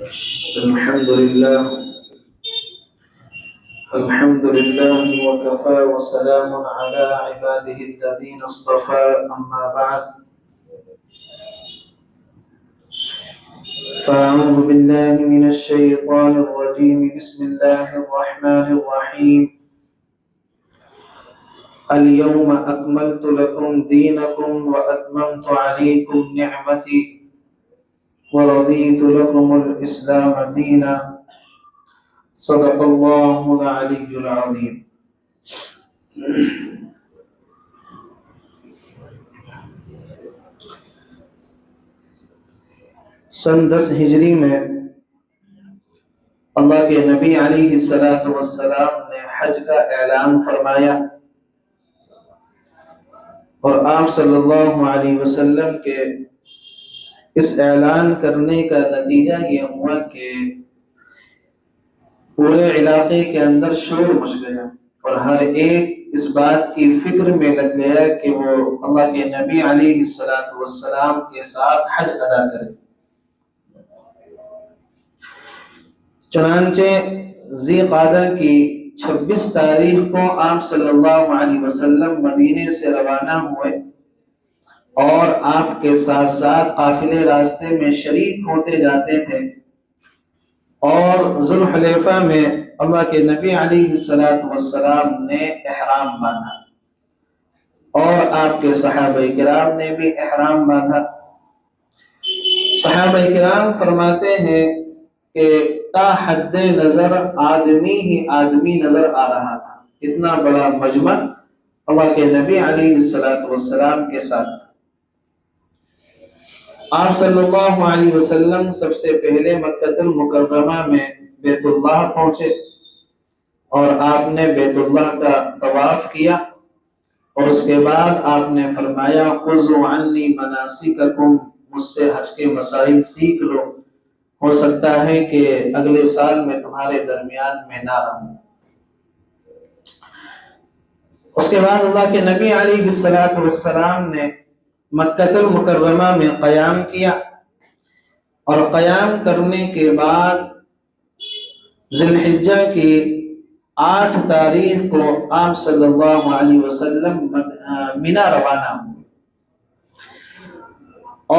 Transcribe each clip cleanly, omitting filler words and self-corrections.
الحمد لله وكفى وسلام على عباده الذين اصطفى أما بعد فأعوذ بالله من الشيطان الرجيم بسم الله الرحمن الرحيم اليوم أكملت لكم دينكم وأتممت عليكم نعمتي ورضيت لكم الإسلام دينا صدق اللہ العلی العظیم۔ سن 10 ہجری میں اللہ کے نبی علیہ السلام نے حج کا اعلان فرمایا، اور آپ صلی اللہ علیہ وسلم کے اس اعلان کرنے کا نتیجہ یہ ہوا کہ پورے علاقے کے اندر شور مچ گیا، اور ہر ایک اس بات کی فکر میں لگ گیا کہ وہ اللہ کے نبی علیہ السلام کے ساتھ حج ادا کرے۔ چنانچہ ذی قعدہ کی 26 تاریخ کو آپ صلی اللہ علیہ وسلم مدینے سے روانہ ہوئے، اور آپ کے ساتھ ساتھ قافلے راستے میں شریک ہوتے جاتے تھے، اور ذوالحلیفہ میں اللہ کے نبی علیہ السلام نے احرام باندھا، اور آپ کے صحابہ کرام نے بھی احرام باندھا۔ صحابہ کرام فرماتے ہیں کہ تا حد نظر آدمی ہی آدمی نظر آ رہا تھا، اتنا بڑا مجمع اللہ کے نبی علیہ السلام کے ساتھ تھا۔ آپ صلی اللہ علیہ وسلم سب سے پہلے مکہ المکرمہ میں بیت اللہ پہنچے، اور آپ نے بیت اللہ کا طواف کیا، اور اس کے بعد آپ نے فرمایا خذوا عنی مناسککم، مجھ سے حج کے مسائل سیکھ لو، ہو سکتا ہے کہ اگلے سال میں تمہارے درمیان میں نہ رہوں۔ اس کے بعد اللہ کے نبی علیہ السلام نے مکہ المکرمہ میں قیام کیا، اور قیام کرنے کے بعد ذی الحجہ کی 8 تاریخ کو آپ صلی اللہ علیہ وسلم منی روانہ ہوئے،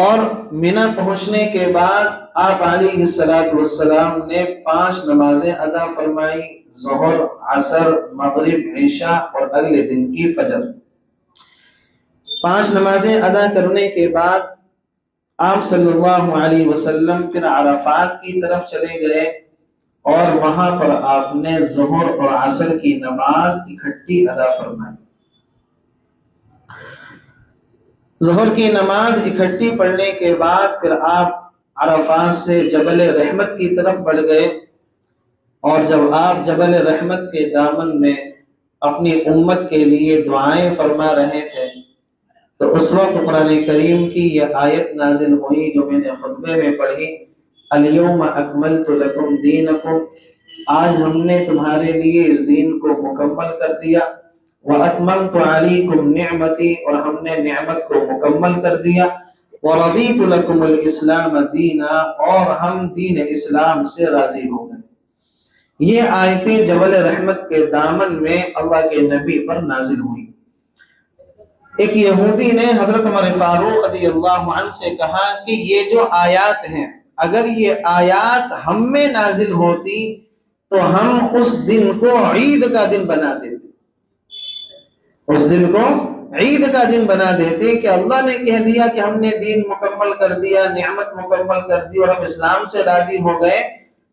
اور منی پہنچنے کے بعد آپ علیہ السلام نے 5 نمازیں ادا فرمائی، ظہر، عصر، مغرب، عشاء اور اگلے دن کی فجر۔ 5 نمازیں ادا کرنے کے بعد آپ صلی اللہ علیہ وسلم پھر عرفات کی طرف چلے گئے، اور وہاں پر آپ نے ظہر اور عصر کی نماز اکٹھی ادا فرمائی۔ ظہر کی نماز اکٹھی پڑھنے کے بعد پھر آپ عرفات سے جبل رحمت کی طرف بڑھ گئے، اور جب آپ جبل رحمت کے دامن میں اپنی امت کے لیے دعائیں فرما رہے تھے، تو اس وقت قرآن کریم کی یہ آیت نازل ہوئی جو میں نے خطبے میں پڑھی، الیوم اکملت لکم دینکم، آج ہم نے تمہارے لیے اس دین کو مکمل کر دیا، واتممت علیکم نعمتی، اور ہم نے نعمت کو مکمل کر دیا، ورضیت لکم الاسلام دینا، اور ہم دین اسلام سے راضی ہو گئے۔ یہ آیتیں جبل رحمت کے دامن میں اللہ کے نبی پر نازل ہوئی۔ ایک یہودی نے حضرت عمر فاروق رضی اللہ عنہ سے کہا کہ یہ جو آیات ہیں، اگر یہ آیات ہم میں نازل ہوتی تو ہم اس دن کو عید کا دن بنا دیتے، اس دن کو عید کا دن بنا دیتے کہ اللہ نے کہہ دیا کہ ہم نے دین مکمل کر دیا، نعمت مکمل کر دی، اور ہم اسلام سے راضی ہو گئے،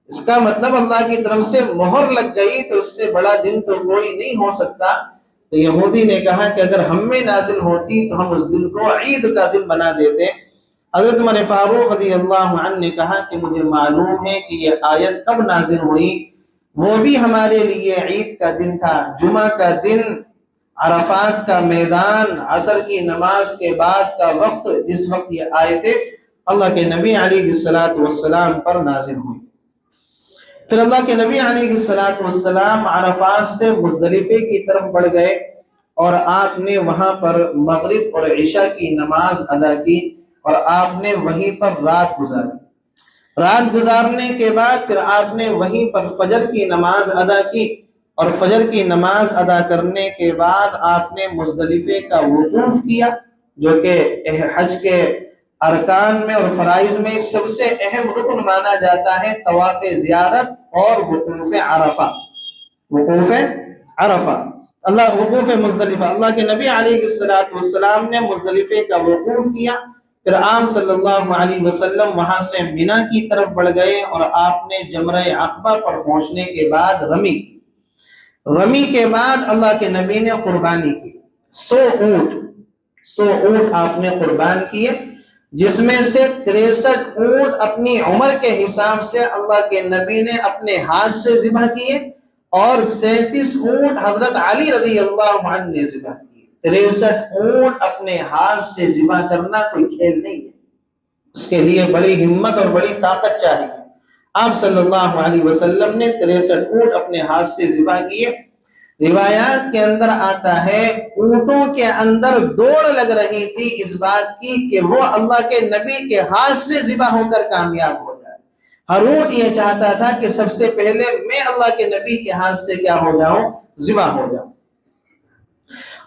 اس کا مطلب اللہ کی طرف سے مہر لگ گئی، تو اس سے بڑا دن تو کوئی نہیں ہو سکتا۔ تو یہودی نے کہا کہ اگر ہم میں نازل ہوتی تو ہم اس دن کو عید کا دن بنا دیتے۔ حضرت عمر فاروق رضی اللہ عنہ نے کہا کہ مجھے معلوم ہے کہ یہ آیت کب نازل ہوئی، وہ بھی ہمارے لیے عید کا دن تھا، جمعہ کا دن، عرفات کا میدان، عصر کی نماز کے بعد کا وقت، جس وقت یہ آیتیں اللہ کے نبی علیہ السلام پر نازل ہوئی۔ پھر اللہ کے نبی علیہ السلام عرفات سے مزدلفے کی طرف بڑھ گئے، اور آپ نے وہاں پر مغرب اور عشاء کی نماز ادا کی، اور آپ نے وہیں پر رات گزاری۔ رات گزارنے کے بعد پھر آپ نے وہیں پر فجر کی نماز ادا کی، اور فجر کی نماز ادا کرنے کے بعد آپ نے مزدلفے کا وقوف کیا، جو کہ حج کے ارکان میں اور فرائض میں سب سے اہم رکن مانا جاتا ہے طواف زیارت اور وقوف عرفہ۔ وقوف عرفہ، وقوف مزدلفہ، اللہ کے نبی علیہ السلام نے مزدلفے کا وقوف کیا، پھر آپ صلی اللہ علیہ وسلم وہاں سے منا کی طرف بڑھ گئے، اور آپ نے جمرہ عقبہ پر پہنچنے کے بعد رمی کی۔ رمی کے بعد اللہ کے نبی نے قربانی کی، 100 اونٹ آپ نے قربان کیے، جس میں سے 63 اونٹ اپنی عمر کے حساب سے اللہ کے نبی نے اپنے ہاتھ سے ذبح کیے، اور 37 اونٹ حضرت علی رضی اللہ عنہ نے ذبح کیے۔ 63 اونٹ اپنے ہاتھ سے ذبح کرنا کوئی کھیل نہیں ہے، اس کے لیے بڑی ہمت اور بڑی طاقت چاہیے۔ آپ صلی اللہ علیہ وسلم نے 63 اونٹ اپنے ہاتھ سے ذبح کیے۔ روایات کے اندر آتا ہے اونٹوں کے اندر دوڑ لگ رہی تھی اس بات کی کہ وہ اللہ کے نبی کے ہاتھ سے ذبح ہو کر کامیاب ہو جائے۔ ہر اونٹ یہ چاہتا تھا کہ سب سے پہلے میں اللہ کے نبی کے ہاتھ سے کیا ہو جاؤں، ذبح ہو جاؤں۔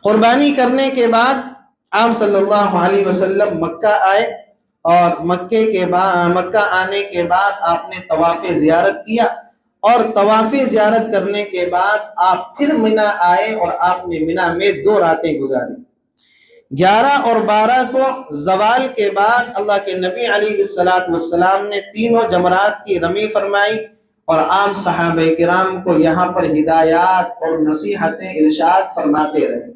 قربانی کرنے کے بعد آپ صلی اللہ علیہ وسلم مکہ آئے، اور مکہ آنے کے بعد آپ نے طواف زیارت کیا، اور طواف زیارت کرنے کے بعد آپ پھر منا آئے، اور آپ نے منا میں 2 راتیں گزاری۔ 11 اور 12 کو زوال کے بعد اللہ کے نبی علیہ السلام نے تینوں جمرات کی رمی فرمائی، اور عام صحابہ کرام کو یہاں پر ہدایات اور نصیحتیں ارشاد فرماتے رہے۔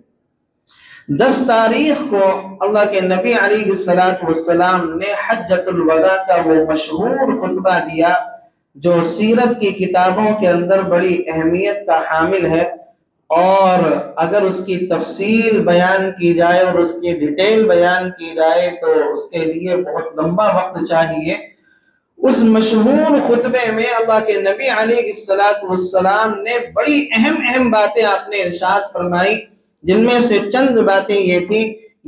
10 تاریخ کو اللہ کے نبی علیہ السلام نے حجۃ الوداع کا وہ مشہور خطبہ دیا جو سیرت کی کتابوں کے اندر بڑی اہمیت کا حامل ہے، اور اگر اس کی تفصیل بیان کی جائے اور اس کی ڈیٹیل بیان کی جائے تو اس کے لیے بہت لمبا وقت چاہیے۔ اس مشہور خطبے میں اللہ کے نبی علیہ السلام نے بڑی اہم باتیں آپ نے ارشاد فرمائی، جن میں سے چند باتیں یہ تھی: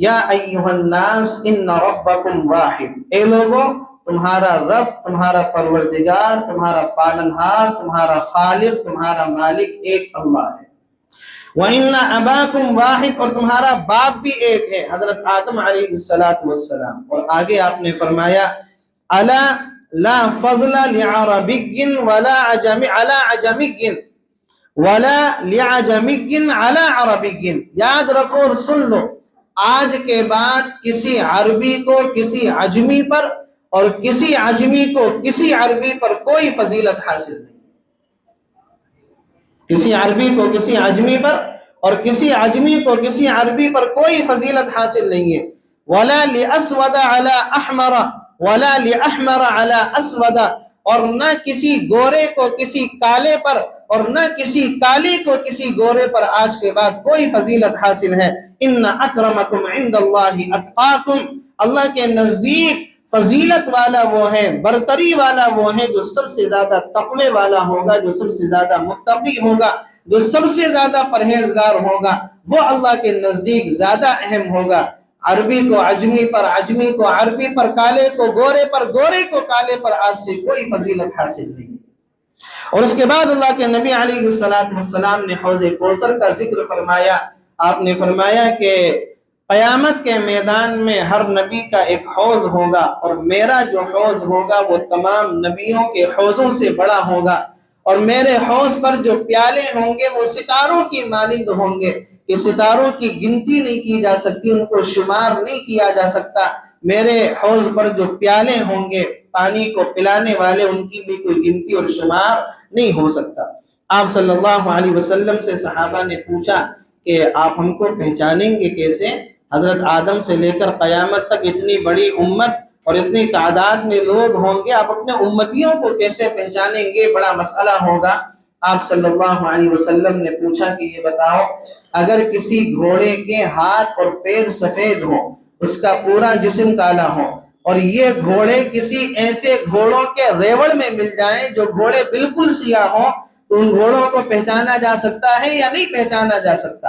یا ایھا الناس ان ربکم واحد، اے لوگوں، تمہارا رب، تمہارا پروردگار، تمہارا پالنہار، تمہارا خالق، تمہارا مالک ایک اللہ ہے۔ وَإِنَّ أَبَاكُمْ واحد، اور تمہارا باپ بھی ایک ہے، حضرت آدم علیہ السلام۔ اور آگے آپ نے فرمایا: الا لا فضل لعربی ولا عجمی علی عجمی ولا لعجمی علی عربی، یاد رکھو اور سن لو، آج کے بعد کسی عربی کو کسی عجمی پر، اور کسی عجمی کو کسی عربی پر کوئی فضیلت حاصل نہیں۔ کسی عربی کو کسی عجمی پر، اور کسی عجمی کو کسی عربی پر کوئی فضیلت حاصل نہیں ہے۔ ولا لاسود علی احمر ولا لاحمر علی اسود، اور نہ کسی گورے کو کسی کالے پر، اور نہ کسی کالے کو کسی گورے پر آج کے بعد کوئی فضیلت حاصل ہے۔ ان اکرمکم عند اللہ اتقاکم، اللہ کے نزدیک فضیلت والا وہ ہے، برتری والا وہ ہے جو سب سے زیادہ تقوی والا ہوگا، جو سب سے زیادہ متقی ہوگا، جو سب سے زیادہ پرہیزگار ہوگا، وہ اللہ کے نزدیک زیادہ اہم ہوگا۔ عربی کو عجمی پر، عجمی کو عربی پر، کالے کو گورے پر، گورے کو کالے پر آج سے کوئی فضیلت حاصل نہیں۔ اور اس کے بعد اللہ کے نبی علیہ السلام نے حوض کوثر کا ذکر فرمایا۔ آپ نے فرمایا کہ قیامت کے میدان میں ہر نبی کا ایک حوض ہوگا، اور میرا جو حوض ہوگا وہ تمام نبیوں کے حوضوں سے بڑا ہوگا، اور میرے حوض پر جو پیالے ہوں گے وہ ستاروں کی مانند ہوں گے، کہ ستاروں کی گنتی نہیں کی جا سکتی، ان کو شمار نہیں کیا جا سکتا۔ میرے حوض پر جو پیالے ہوں گے پانی کو پلانے والے، ان کی بھی کوئی گنتی اور شمار نہیں ہو سکتا۔ آپ صلی اللہ علیہ وسلم سے صحابہ نے پوچھا کہ آپ ہم کو پہچانیں گے کیسے؟ حضرت آدم سے لے کر قیامت تک اتنی بڑی امت اور اتنی تعداد میں لوگ ہوں گے، آپ اپنے امتیوں کو کیسے پہچانیں گے؟ بڑا مسئلہ ہوگا۔ آپ صلی اللہ علیہ وسلم نے پوچھا کہ یہ بتاؤ، اگر کسی گھوڑے کے ہاتھ اور پیر سفید ہو، اس کا پورا جسم کالا ہو، اور یہ گھوڑے کسی ایسے گھوڑوں کے ریوڑ میں مل جائیں جو گھوڑے بالکل سیاہ ہوں، تو ان گھوڑوں کو پہچانا جا سکتا ہے یا نہیں پہچانا جا سکتا؟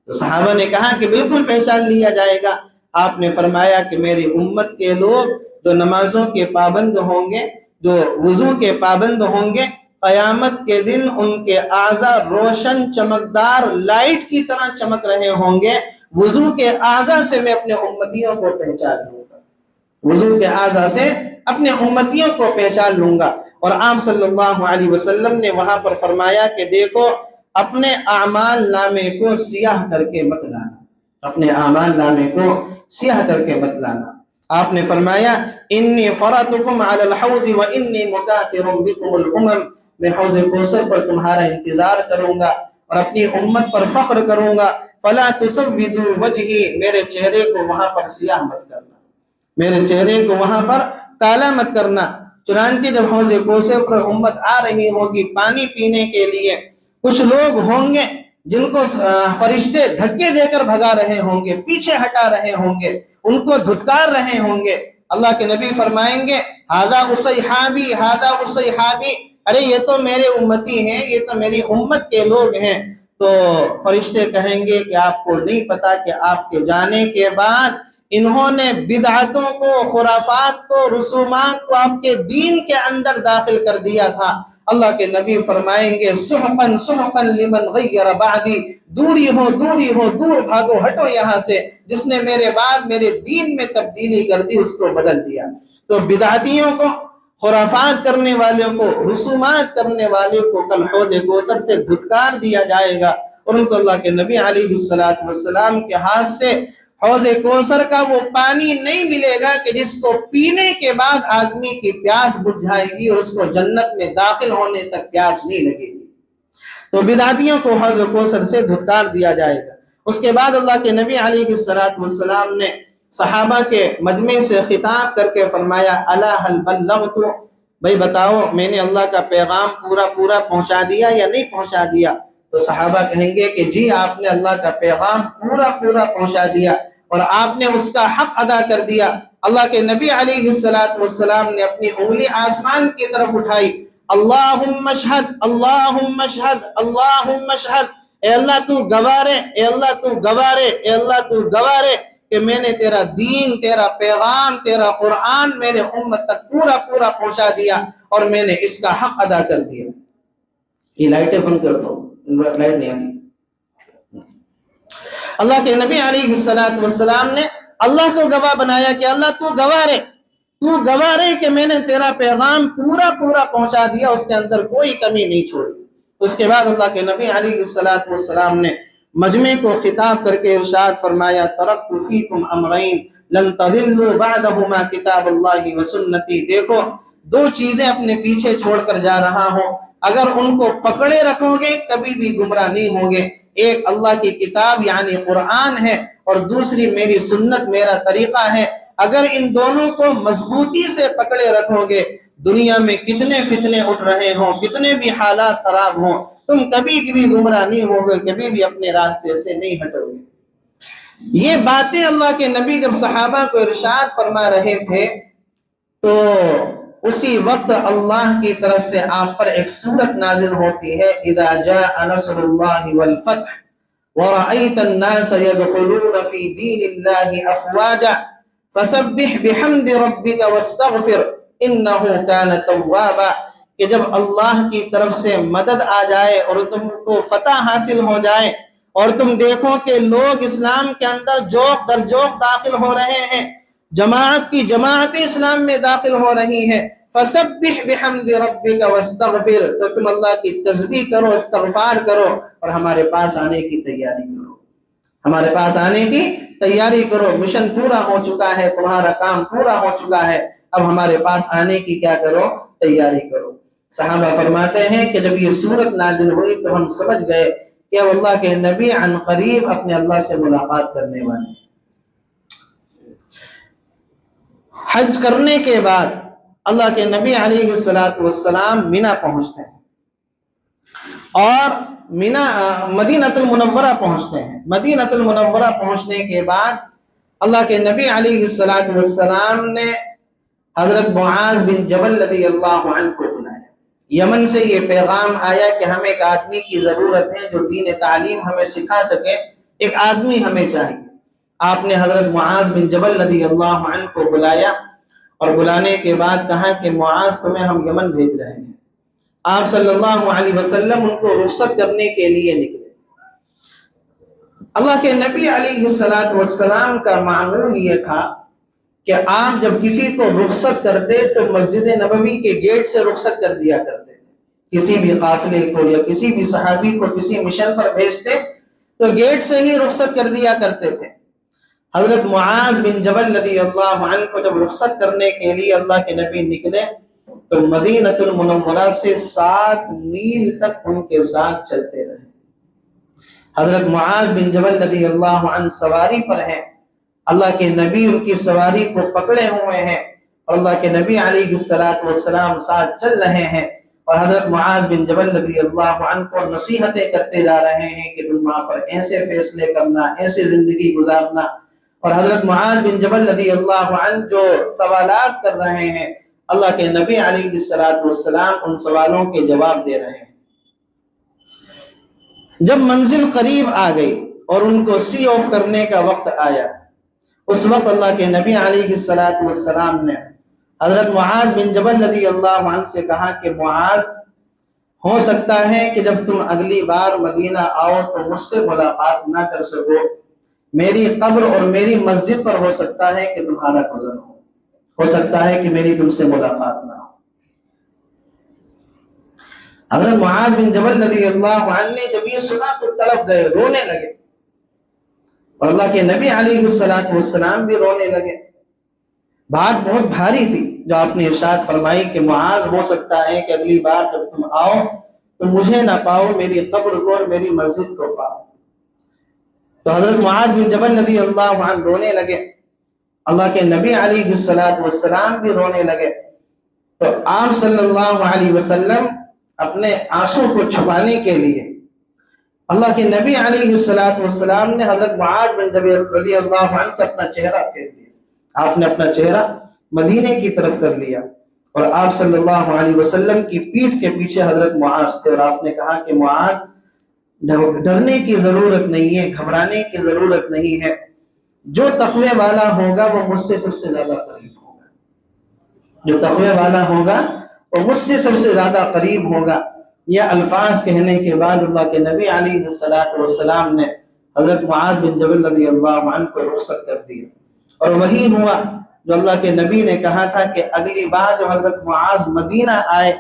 تو صحابہ نے کہا کہ بالکل پہچان لیا جائے گا۔ آپ نے فرمایا کہ میری امت کے لوگ جو نمازوں کے پابند ہوں گے، جو وضو کے پابند ہوں گے قیامت کے دن ان کے اعضاء روشن چمکدار لائٹ کی طرح چمک رہے ہوں گے۔ وضو کے اعضاء سے میں اپنے امتیوں کو پہچان لوں گا، وضو کے اعضاء سے اپنے امتیوں کو پہچان لوں گا۔ اور آپ صلی اللہ علیہ وسلم نے وہاں پر فرمایا کہ دیکھو اپنے اعمال نامے کو سیاہ کر کے مت لانا، اپنے اعمال نامے کو سیاہ کر کے مت لانا۔ آپ نے فرمایا انی فرطکم علی الحوض وانی مکاثر بکم الامم، میں حوض کوثر پر تمہارا انتظار کروں گا اور اپنی امت پر فخر کروں گا۔ فلا تسودوا وجہی، میرے چہرے کو وہاں پر سیاہ مت کرنا، میرے چہرے کو وہاں پر کالا مت کرنا۔ چنانچہ جب حوض کوثر پر امت آ رہی ہوگی پانی پینے کے لیے، کچھ لوگ ہوں گے جن کو فرشتے دھکے دے کر بھگا رہے ہوں گے، پیچھے ہٹا رہے ہوں گے، ان کو دھتکار رہے ہوں گے۔ اللہ کے نبی فرمائیں گے ھذا اصحابی ھذا اصحابی، ارے یہ تو میرے امتی ہیں، یہ تو میری امت کے لوگ ہیں۔ تو فرشتے کہیں گے کہ آپ کو نہیں پتا کہ آپ کے جانے کے بعد انہوں نے بدعتوں کو، خرافات کو، رسومات کو آپ کے دین کے اندر داخل کر دیا تھا۔ اللہ کے نبی فرمائیں گے سحقا سحقا لمن غیر بعدی، دوری ہو دوری ہو، دور بھاگو، ہٹو یہاں سے، جس نے میرے بعد میرے دین میں تبدیلی کر دی، اس کو بدل دیا۔ تو بدعتیوں کو، خرافات کرنے والوں کو، رسومات کرنے والوں کو کل حوض کوثر سے دھتکار دیا جائے گا، اور ان کو اللہ کے نبی علیہ السلام کے ہاتھ سے حوض کوثر کا وہ پانی نہیں ملے گا کہ جس کو پینے کے بعد آدمی کی پیاس بجھ جائے گی اور اس کو جنت میں داخل ہونے تک پیاس نہیں لگے گی۔ تو بدعتیوں کو حوض کوثر سے دھتکار دیا جائے گا۔ اس کے بعد اللہ کے نبی علیہ السلام نے صحابہ کے مجمع سے خطاب کر کے فرمایا الا هل بلغت، بھئی بتاؤ میں نے اللہ کا پیغام پورا پہنچا دیا یا نہیں پہنچا دیا؟ تو صحابہ کہیں گے کہ جی آپ نے اللہ کا پیغام پورا پہنچا دیا اور آپ نے اس کا حق ادا کر دیا۔ اللہ کے نبی علیہ السلام نے اپنی انگلی آسمان کی طرف اٹھائی، اللہم اشہد اللہم اشہد اللہم اشہد، اے اللہ تو گوارے، اے اللہ تو گوارے، اے اللہ تو گوارے کہ میں نے تیرا دین، تیرا پیغام، تیرا قرآن میرے امت تک پورا پہنچا دیا اور میں نے اس کا حق ادا کر دیا۔ یہ لائٹیں بند کر دو، لائٹ نہیں آئی۔ اللہ کے نبی علیہ السلام نے اللہ کو گواہ بنایا کہ اللہ تو گواہ رہے کہ میں نے تیرا پیغام پورا پہنچا دیا، اس کے اندر کوئی کمی نہیں چھوڑی۔ اس کے بعد اللہ کے نبی علیہ السلام نے مجمع کو خطاب کر کے ارشاد فرمایا ترکت فیکم امرین لن تضلوا بعدہما کتاب اللہ و سنتی، دیکھو دو چیزیں اپنے پیچھے چھوڑ کر جا رہا ہوں، اگر ان کو پکڑے رکھو گے کبھی بھی گمراہ نہیں ہوں گے۔ ایک اللہ کی کتاب یعنی قرآن ہے اور دوسری میری سنت، میرا طریقہ ہے۔ اگر ان دونوں کو مضبوطی سے پکڑے رکھو گے، دنیا میں کتنے فتنے اٹھ رہے ہوں، کتنے بھی حالات خراب ہوں، تم کبھی بھی گمراہ نہیں ہوگے، کبھی بھی اپنے راستے سے نہیں ہٹو گے۔ یہ باتیں اللہ کے نبی جب صحابہ کو ارشاد فرما رہے تھے تو اسی وقت اللہ کی طرف سے آپ پر ایک سورت نازل ہوتی ہے اذا جاء نصر اللہ والفتح ورأيت الناس يدخلون في دين الله افواجا فسبح بحمد ربك واستغفر انه كان توابا، کہ جب اللہ کی طرف سے مدد آ جائے اور تم کو فتح حاصل ہو جائے اور تم دیکھو کہ لوگ اسلام کے اندر جوق در جوق داخل ہو رہے ہیں، جماعت کی جماعتیں اسلام میں داخل ہو رہی ہیں، فسبح بحمد ربک واستغفر، تو تم اللہ کی تسبیح کرو، استغفار کرو اور ہمارے پاس آنے کی تیاری کرو، ہمارے پاس آنے کی تیاری کرو۔ مشن پورا ہو چکا ہے، تمہارا کام پورا ہو چکا ہے، اب ہمارے پاس آنے کی کیا کرو؟ تیاری کرو۔ صحابہ فرماتے ہیں کہ جب یہ سورت نازل ہوئی تو ہم سمجھ گئے کہ اب اللہ کے نبی عن قریب اپنے اللہ سے ملاقات کرنے والے ہیں۔ حج کرنے کے بعد اللہ کے نبی علیہ السلام مینا پہنچتے ہیں اور مدینۃ المنورہ پہنچتے ہیں۔ مدینۃ المنورہ پہنچنے کے بعد اللہ کے نبی علیہ السلام نے حضرت معاذ بن جبل رضی اللہ عنہ کو بلایا۔ یمن سے یہ پیغام آیا کہ ہمیں ایک آدمی کی ضرورت ہے جو دین تعلیم ہمیں سکھا سکے، ایک آدمی ہمیں چاہیے۔ آپ نے حضرت معاذ بن جبل رضی اللہ عنہ کو بلایا اور بلانے کے بعد کہا کہ معاذ تمہیں ہم یمن بھیج رہے ہیں۔ آپ صلی اللہ علیہ وسلم ان کو رخصت کرنے کے لیے نکلے۔ اللہ کے نبی علیہ السلام کا معمول یہ تھا کہ آپ جب کسی کو رخصت کرتے تو مسجد نبوی کے گیٹ سے رخصت کر دیا کرتے تھے۔ کسی بھی قافلے کو یا کسی بھی صحابی کو کسی مشن پر بھیجتے تو گیٹ سے ہی رخصت کر دیا کرتے تھے۔ حضرت معاذ بن جبل رضی اللہ عنہ کو جب رخصت کرنے کے لیے اللہ کے نبی نکلے تو مدینہ المنورہ سے 7 میل تک ان کے ساتھ چلتے رہے۔ حضرت معاذ بن جبل رضی اللہ عنہ سواری پر ہیں، اللہ کے نبی ان کی سواری کو پکڑے ہوئے ہیں اور اللہ کے نبی علیہ السلام ساتھ چل رہے ہیں، اور حضرت معاذ بن جبل رضی اللہ عنہ کو نصیحتیں کرتے جا رہے ہیں کہ تم وہاں پر ایسے فیصلے کرنا، ایسے زندگی گزارنا، اور حضرت معاذ بن جبل رضی اللہ عنہ جو سوالات کر رہے ہیں اللہ کے نبی علیہ السلام ان سوالوں کے جواب دے رہے ہیں۔ جب منزل قریب آ گئی اور ان کو سی آف کرنے کا وقت آیا، اس وقت اللہ کے نبی علیہ السلام نے حضرت معاذ بن جبل رضی اللہ عنہ سے کہا کہ معاذ، ہو سکتا ہے کہ جب تم اگلی بار مدینہ آؤ تو مجھ سے ملاقات نہ کر سکو، میری قبر اور میری مسجد پر ہو سکتا ہے کہ تمہارا گزر ہو سکتا ہے کہ میری تم سے ملاقات نہ ہو۔ حضرت معاذ بن جبل رضی اللہ عنہ نے جب یہ سنا تو تڑپ گئے، رونے لگے، اور اللہ کے نبی علیہ السلام بھی رونے لگے۔ بات بہت بھاری تھی جو آپ نے ارشاد فرمائی کہ معاذ، ہو سکتا ہے کہ اگلی بار جب تم آؤ تو مجھے نہ پاؤ، میری قبر کو اور میری مسجد کو پاؤ۔ تو حضرت معاذ بن جبل رضی اللہ عنہ رونے لگے، اللہ کے نبی علیہ السلام بھی رونے لگے۔ تو آپ صلی اللہ علیہ وسلم اپنے آنسو کو چھپانے کے لیے اللہ کے نبی علیہ السلام نے حضرت معاذ بن جبل رضی اللہ عنہ سے اپنا چہرہ پھیر لیا۔ آپ نے اپنا چہرہ مدینے کی طرف کر لیا، اور آپ صلی اللہ علیہ وسلم کی پیٹھ کے پیچھے حضرت معاذ تھے، اور آپ نے کہا کہ معاذ، ڈرنے کی ضرورت نہیں ہے، گھبرانے کی ضرورت نہیں ہے، جو تقوی والا ہوگا وہ مجھ سے سب سے زیادہ قریب ہوگا، جو تقوی والا ہوگا وہ مجھ سے سب سے زیادہ قریب ہوگا۔ یہ الفاظ کہنے کے بعد اللہ کے نبی علیہ السلام نے حضرت معاذ بن جبل رضی اللہ عنہ کو رخصت کر دیا، اور وہی ہوا جو اللہ کے نبی نے کہا تھا کہ اگلی بار جب حضرت معاذ مدینہ آئے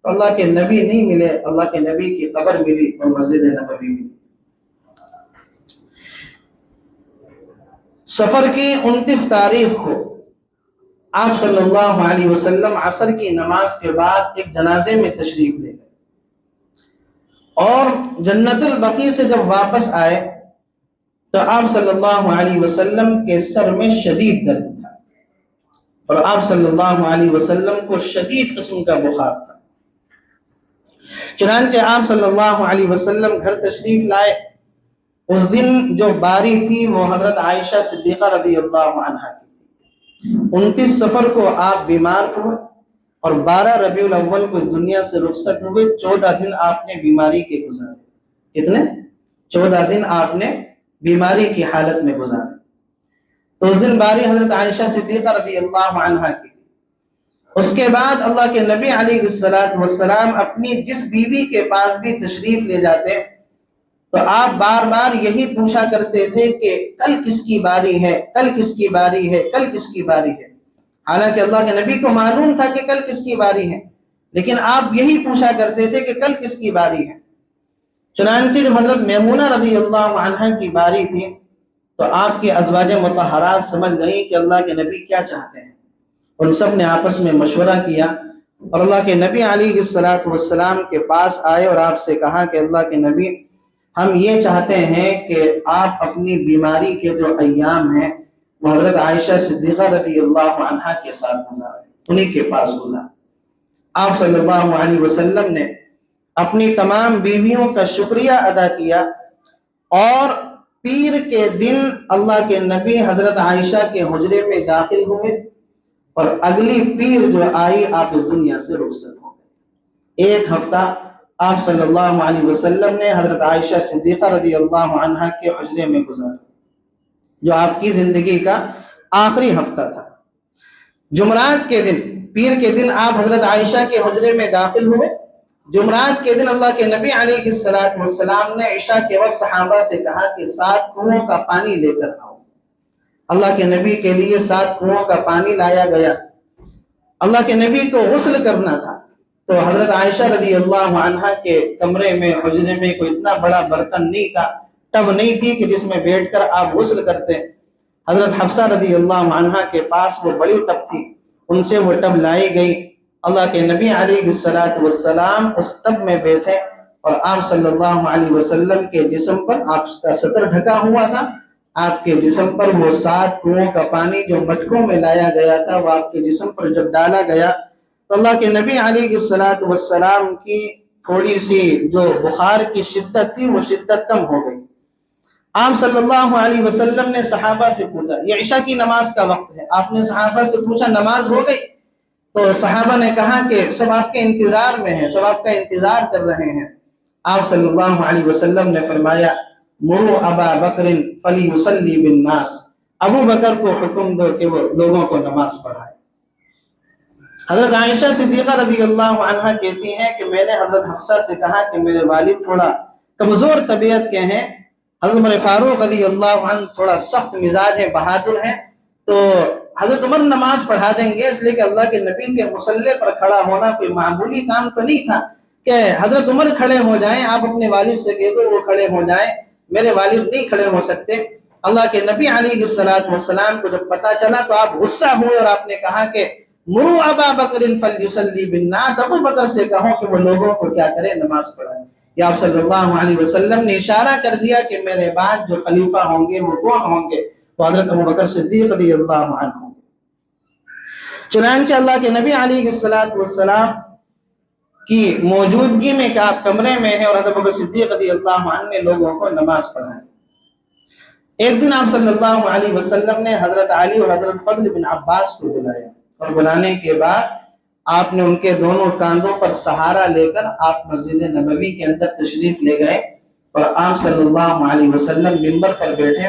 تو اللہ کے نبی نہیں ملے، اللہ کے نبی کی قبر ملی اور مسجد نبوی ملی۔ سفر کی 29 تاریخ کو آپ صلی اللہ علیہ وسلم عصر کی نماز کے بعد ایک جنازے میں تشریف لے گئے، اور جنت البقیع سے جب واپس آئے تو آپ صلی اللہ علیہ وسلم کے سر میں شدید درد تھا، اور آپ صلی اللہ علیہ وسلم کو شدید قسم کا بخار تھا۔ چنانچہ آپ صلی اللہ علیہ وسلم گھر تشریف لائے۔ اس دن جو باری تھی وہ حضرت عائشہ صدیقہ رضی اللہ عنہا کی تھی۔ 29 سفر کو آپ بیمار ہوئے اور 12 ربیع الاول کو اس دنیا سے رخصت ہوئے۔ 14 دن آپ نے بیماری کے گزارے۔ کتنے؟ 14 دن آپ نے بیماری کی حالت میں گزارے۔ تو اس دن باری حضرت عائشہ صدیقہ رضی اللہ عنہا کی۔ اس کے بعد اللہ کے نبی علیہ السلام اپنی جس بیوی کے پاس بھی تشریف لے جاتے تو آپ بار بار یہی پوچھا کرتے تھے کہ کل کس کی باری ہے، کل کس کی باری ہے، کل کس کی باری ہے۔ حالانکہ اللہ کے نبی کو معلوم تھا کہ کل کس کی باری ہے، لیکن آپ یہی پوچھا کرتے تھے کہ کل کس کی باری ہے۔ چنانچہ جب حضرت میمونہ رضی اللہ عنہا کی باری تھی تو آپ کی ازواج مطہرات سمجھ گئیں کہ اللہ کے نبی کیا چاہتے ہیں۔ ان سب نے آپس میں مشورہ کیا اور اللہ کے نبی علیہ السلام کے پاس آئے اور آپ سے کہا کہ اللہ کے نبی، ہم یہ چاہتے ہیں کہ آپ اپنی بیماری کے جو ایام ہیں وہ حضرت عائشہ صدیقہ رضی اللہ عنہا کے ساتھ گزاریں، انہی کے پاس گزاریں۔ آپ صلی اللہ علیہ وسلم نے اپنی تمام بیویوں کا شکریہ ادا کیا، اور پیر کے دن اللہ کے نبی حضرت عائشہ کے حجرے میں داخل ہوئے، اور اگلی پیر جو آئی آپ اس دنیا سے رخصت ہو گئے۔ 1 ہفتہ آپ صلی اللہ علیہ وسلم نے حضرت عائشہ صدیقہ رضی اللہ عنہا کے حجرے میں گزارا، جو آپ کی زندگی کا آخری ہفتہ تھا۔ جمعرات کے دن، پیر کے دن آپ حضرت عائشہ کے حجرے میں داخل ہوئے۔ جمعرات کے دن اللہ کے نبی علیہ السلام نے عشاء کے وقت صحابہ سے کہا کہ 7 کنووں کا پانی لے کر آؤ۔ اللہ کے نبی کے لیے 7 کنووں کا پانی لایا گیا۔ اللہ کے نبی کو غسل کرنا تھا، تو حضرت عائشہ رضی اللہ عنہا کے کمرے میں، حجرے میں کوئی اتنا بڑا برتن نہیں تھا، ٹب نہیں تھی کہ جس میں بیٹھ کر آپ غسل کرتے۔ حضرت حفصہ رضی اللہ عنہا کے پاس وہ بڑی ٹب تھی، ان سے وہ ٹب لائی گئی۔ اللہ کے نبی علیہ السلام اس ٹب میں بیٹھے اور آپ صلی اللہ علیہ وسلم کے جسم پر، آپ کا سطر ڈھکا ہوا تھا، آپ کے جسم پر وہ 7 کنووں کا پانی جو مٹکوں میں لایا گیا تھا وہ آپ کے جسم پر جب ڈالا گیا تو اللہ کے نبی علیہ السلام کی تھوڑی سی جو بخار کی شدت تھی وہ شدت کم ہو گئی۔ آپ صلی اللہ علیہ وسلم نے صحابہ سے پوچھا، یہ عشاء کی نماز کا وقت ہے، آپ نے صحابہ سے پوچھا نماز ہو گئی؟ تو صحابہ نے کہا کہ سب آپ کے انتظار میں ہیں، سب آپ کا انتظار کر رہے ہیں۔ آپ صلی اللہ علیہ وسلم نے فرمایا مروا ابا بکر فلیصلی بالناس، ابو بکر کو حکم دو کہ وہ لوگوں کو نماز پڑھائے۔ حضرت عائشہ صدیقہ رضی اللہ عنہا کہتی ہیں کہ میں نے حضرت حفصہ سے کہا کہ میرے والد تھوڑا کمزور طبیعت کے ہیں، حضرت عمر فاروق رضی اللہ عنہ تھوڑا سخت مزاج ہیں، بہادر ہیں، تو حضرت عمر نماز پڑھا دیں گے، اس لیے کہ اللہ کے نبی کے مصلی پر کھڑا ہونا کوئی معمولی کام تو نہیں تھا کہ حضرت عمر کھڑے ہو جائیں، آپ اپنے والد سے کہہ دو وہ کھڑے ہو جائیں، میرے والد نہیں کھڑے ہو سکتے۔ اللہ کے نبی علیہ السلام کو جب پتا چلا تو آپ غصہ ہوئے اور آپ نے کہا کہ مروا ابا بکر فلیصلی بالناس، ابو بکر سے کہو کہ وہ لوگوں کو کیا کرے، نماز پڑھائے۔ یا آپ صلی اللہ علیہ وسلم نے اشارہ کر دیا کہ میرے بعد جو خلیفہ ہوں گے وہ کون ہوں گے؟ وہ حضرت ابو بکر صدیق رضی اللہ عنہ ہوں گے۔ چنانچہ اللہ کے نبی علیہ السلام کی موجودگی میں کہ آپ کمرے میں ہیں اور حضرت ابو بکر صدیق رضی اللہ عنہ نے لوگوں کو نماز پڑھائی۔ ایک دن آپ صلی اللہ علیہ وسلم نے حضرت علی اور حضرت فضل بن عباس کو بلایا، اور بلانے کے بعد آپ نے ان کے دونوں کاندھوں پر سہارا لے کر آپ مسجد نبوی کے اندر تشریف لے گئے، اور آپ صلی اللہ علیہ وسلم منبر پر بیٹھے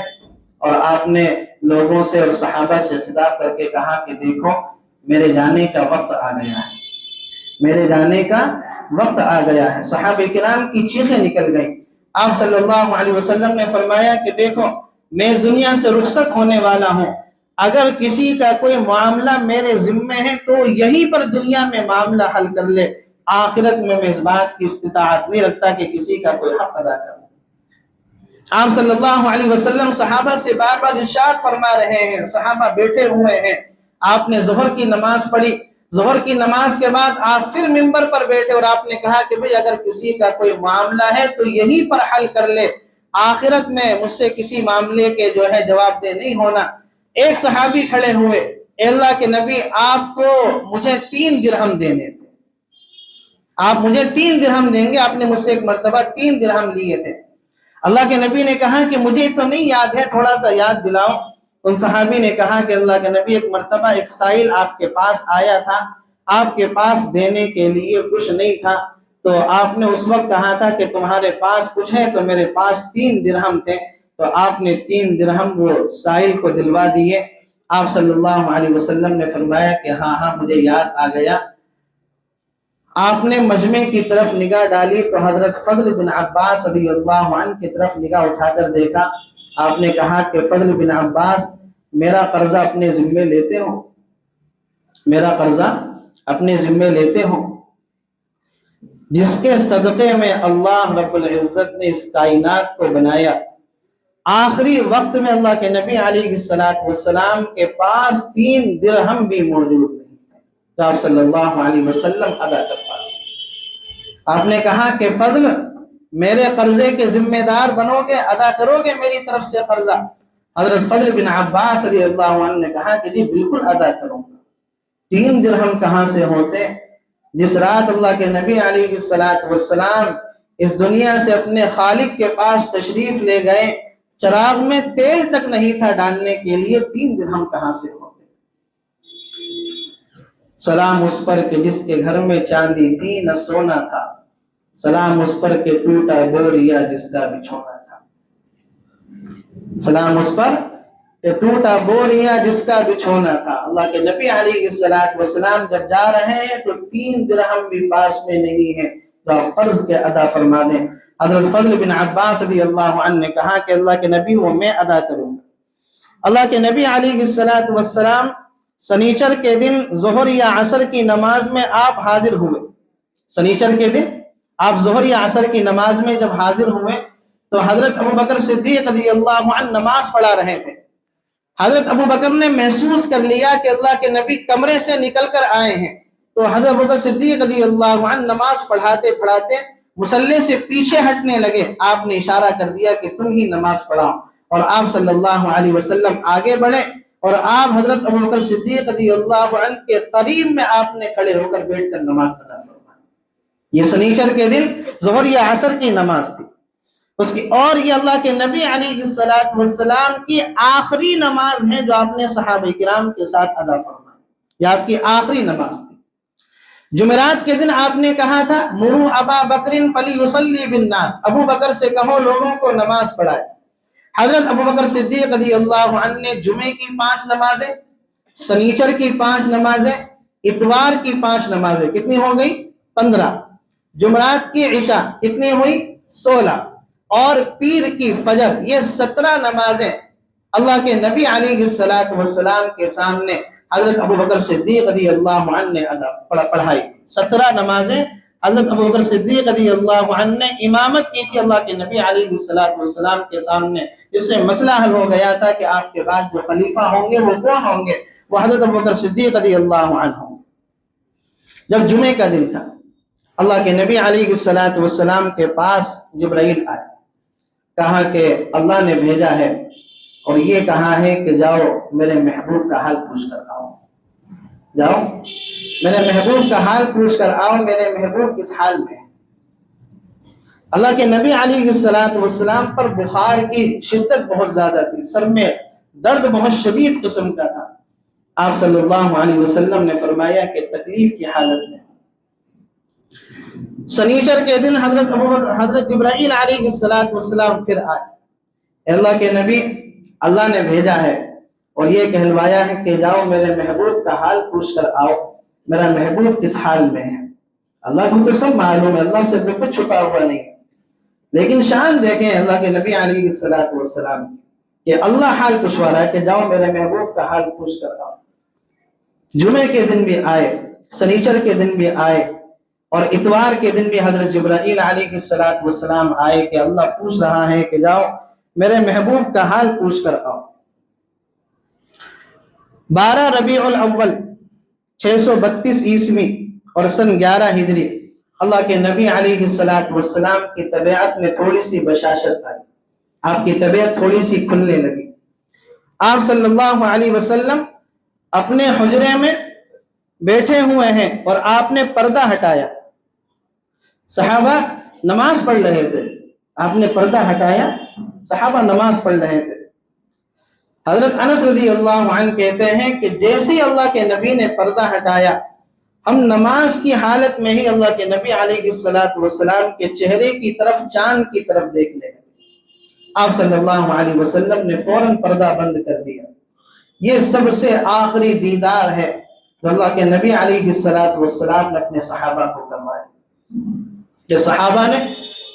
اور آپ نے لوگوں سے اور صحابہ سے خطاب کر کے کہا کہ دیکھو میرے جانے کا وقت آ گیا ہے، میرے جانے کا وقت آ گیا ہے۔ صحابہ کرام کی چیخیں نکل گئیں۔ آپ صلی اللہ علیہ وسلم نے فرمایا کہ دیکھو میں اس دنیا سے رخصت ہونے والا ہوں، اگر کسی کا کوئی معاملہ میرے ذمے ہے تو یہیں پر دنیا میں معاملہ حل کر لے، آخرت میں اس بات کی استطاعت نہیں رکھتا کہ کسی کا کوئی حق ادا کرے۔ آپ صلی اللہ علیہ وسلم صحابہ سے بار بار ارشاد فرما رہے ہیں، صحابہ بیٹھے ہوئے ہیں، آپ نے ظہر کی نماز پڑھی، ظہر کی نماز کے بعد آپ پھر منبر پر بیٹھے اور آپ نے کہا کہ بھئی اگر کسی کا کوئی معاملہ ہے تو یہیں پر حل کر لے، آخرت میں مجھ سے کسی معاملے کے جو ہے جواب دہ نہیں ہونا۔ ایک صحابی کھڑے ہوئے، اے اللہ کے نبی آپ کو مجھے 3 درہم دینے تھے، آپ مجھے 3 درہم دیں گے، آپ نے مجھ سے ایک مرتبہ 3 درہم لیے تھے۔ اللہ کے نبی نے کہا کہ مجھے تو نہیں یاد ہے، تھوڑا سا یاد دلاؤ۔ ان صحابی نے کہا کہ اللہ کے نبی ایک مرتبہ ایک سائل آپ کے پاس آیا تھا، آپ کے پاس دینے کے لیے کچھ نہیں تھا، تو آپ نے اس وقت کہا تھا کہ تمہارے پاس کچھ ہے، تو میرے پاس 3 درہم تھے، تو آپ نے 3 درہم وہ سائل کو دلوا دیے۔ آپ صلی اللہ علیہ وسلم نے فرمایا کہ ہاں مجھے یاد آ گیا۔ آپ نے مجمع کی طرف نگاہ ڈالی تو حضرت فضل بن عباس رضی اللہ عنہ کی طرف نگاہ اٹھا کر دیکھا۔ آپ نے کہا کہ فضل بن عباس میرا قرضہ اپنے ذمے لیتے ہو، میرا قرضہ اپنے ذمے لیتے ہو، جس کے صدقے میں اللہ رب العزت نے اس کائنات کو بنایا، آخری وقت میں اللہ کے نبی علیہ السلام کے پاس 3 درہم بھی موجود نہیں تھے، تو آپ صلی اللہ علیہ وسلم ادا کر پاتے۔ آپ نے کہا کہ فضل میرے قرضے کے ذمہ دار بنو گے، ادا کرو گے میری طرف سے قرضہ؟ حضرت فضل بن عباس رضی اللہ عنہ نے کہا کہ جی بالکل ادا کروں گا۔ 3 درہم کہاں سے ہوتے؟ جس رات اللہ کے نبی علیہ السلام اس دنیا سے اپنے خالق کے پاس تشریف لے گئے، چراغ میں تیل تک نہیں تھا ڈالنے کے لیے، 3 درہم کہاں سے ہوتے؟ سلام اس پر کہ جس کے گھر میں چاندی تھی نہ سونا تھا، سلام اس پر کہ ٹوٹا بوریا جس کا بچھونا تھا۔ سلام اس پر کہ ٹوٹا بوریا جس کا بچھونا تھا۔ اللہ کے نبی علیہ السلام جب جا رہے ہیں تو 3 درہم بھی پاس میں نہیں ہے تو آپ قرض کے ادا فرما دیں۔ حضرت فضل بن عباس رضی اللہ عنہ نے کہا کہ اللہ کے نبی وہ میں ادا کروں گا۔ اللہ کے نبی علیہ السلام سنیچر کے دن ظہر یا عصر کی نماز میں آپ حاضر ہوئے۔ سنیچر کے دن آپ ظہر یا عصر کی نماز میں جب حاضر ہوئے تو حضرت ابو بکر صدیق رضی اللہ عنہ نماز پڑھا رہے تھے۔ حضرت ابو بکر نے محسوس کر لیا کہ اللہ کے نبی کمرے سے نکل کر آئے ہیں، تو حضرت ابو بکر صدیق رضی اللہ عنہ نماز پڑھاتے پڑھاتے مصلی سے پیچھے ہٹنے لگے۔ آپ نے اشارہ کر دیا کہ تم ہی نماز پڑھاؤ، اور آپ صلی اللہ علیہ وسلم آگے بڑھے اور آپ حضرت ابو بکر صدیق رضی اللہ عنہ کے قریب میں آپ نے کھڑے ہو کر بیٹھ کر نماز ادا فرمائی۔ یہ سنیچر کے دن ظہر یا عصر کی نماز تھی اس کی، اور یہ اللہ کے نبی علیہ السلام کی آخری نماز ہے جو آپ نے صحابہ کرام کے ساتھ ادا فرمائی۔ یہ آپ کی آخری نماز تھی۔ جمعرات کے دن آپ نے کہا تھا مروا ابا بکر فلیصلی بالناس، ابو بکر سے کہو لوگوں کو نماز پڑھائے۔ حضرت ابو بکر صدیق رضی اللہ عنہ نے جمعے کی 5 نمازیں، سنیچر کی 5 نمازیں، اتوار کی 5 نمازیں، کتنی ہو گئی؟ 15۔ جمعرات کی عشاء کتنی ہوئی؟ 16۔ اور پیر کی فجر، یہ 17 نمازیں اللہ کے نبی علیہ السلام کے سامنے حضرت ابو بکر صدیق رضی اللہ عنہ نے پڑھائی۔ 17 نمازیں حضرت ابو بکر صدیق رضی اللہ عنہ نے امامت کی تھی اللہ کے نبی علیہ السلام کے سامنے، جس سے مسئلہ حل ہو گیا تھا کہ آپ کے بعد جو خلیفہ ہوں گے وہ کون ہوں گے؟ وہ حضرت ابو بکر صدیق رضی اللہ عنہ ہوں گے۔ جب جمعے کا دن تھا اللہ کے نبی علیہ السلام کے پاس جبرائیل آئے، کہا کہ اللہ نے بھیجا ہے اور یہ کہا ہے کہ جاؤ میرے محبوب کا حال پوچھ کر آؤ، جاؤ میرے محبوب کا حال پوچھ کر آؤ، میرے محبوب کس حال میں ہے۔ اللہ کے نبی علیہ السلام پر بخار کی شدت بہت زیادہ تھی، سر میں درد بہت شدید قسم کا تھا۔ آپ صلی اللہ علیہ وسلم نے فرمایا کہ تکلیف کی حالت میں۔ سنیچر کے دن حضرت جبرائیل علیہ السلام پھر آئے، اللہ کے نبی اللہ نے بھیجا ہے اور یہ کہلوایا ہے کہ جاؤ میرے محبوب کا حال پوچھ کر آؤ، میرا محبوب کس حال میں ہے۔ اللہ کو تو سب معلوم ہے، اللہ سے تو کچھ چھپا ہوا نہیں، لیکن شان دیکھیں اللہ کے نبی علیہ السلام کہ اللہ حال پوچھوا رہا ہے کہ جاؤ میرے محبوب کا حال پوچھ کر آؤ۔ جمعے کے دن بھی آئے، سنیچر کے دن بھی آئے، اور اتوار کے دن بھی حضرت جبرائیل علیہ السلام آئے کہ اللہ پوچھ رہا ہے کہ جاؤ میرے محبوب کا حال پوچھ کر آؤ۔ 12 ربیع الاول 632 عیسوی اور سن 11 ہجری اللہ کے نبی علیہ السلام کی طبیعت میں تھوڑی سی بشاشت آئی، آپ کی طبیعت تھوڑی سی کھلنے لگی۔ آپ صلی اللہ علیہ وسلم اپنے حجرے میں بیٹھے ہوئے ہیں اور آپ نے پردہ ہٹایا، صحابہ نماز پڑھ رہے تھے، آپ نے پردہ ہٹایا، صحابہ نماز پڑھ رہے تھے۔ حضرت انس رضی اللہ عنہ کہتے ہیں کہ جیسے اللہ کے نبی نے پردہ ہٹایا، ہم نماز کی حالت میں ہی اللہ کے نبی علیہ السلام کے چہرے کی طرف، چاند کی طرف دیکھنے لگے۔ آپ صلی اللہ علیہ وسلم نے فوراً پردہ بند کر دیا۔ یہ سب سے آخری دیدار ہے جو اللہ کے نبی علیہ السلام نے اپنے صحابہ کو کروایا، کہ صحابہ نے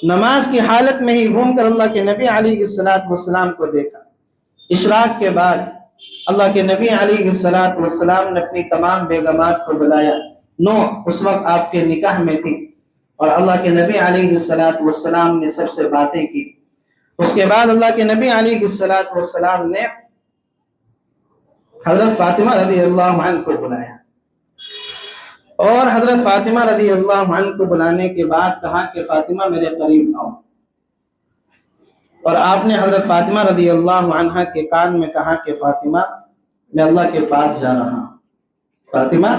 نماز کی حالت میں ہی گھوم کر اللہ کے نبی علیہ السلام کو دیکھا۔ اشراق کے بعد اللہ کے نبی علیہ السلام نے اپنی تمام بیگمات کو بلایا، 9 اس وقت آپ کے نکاح میں تھی، اور اللہ کے نبی علیہ السلام نے سب سے باتیں کی۔ اس کے بعد اللہ کے نبی علیہ السلام نے حضرت فاطمہ رضی اللہ عنہ کو بلایا، اور حضرت فاطمہ رضی اللہ عنہ کو بلانے کے بعد کہا کہ فاطمہ میرے قریب آؤ، اور آپ نے حضرت فاطمہ رضی اللہ عنہ کے کان میں کہا کہ فاطمہ میں اللہ کے پاس جا رہا ہوں، فاطمہ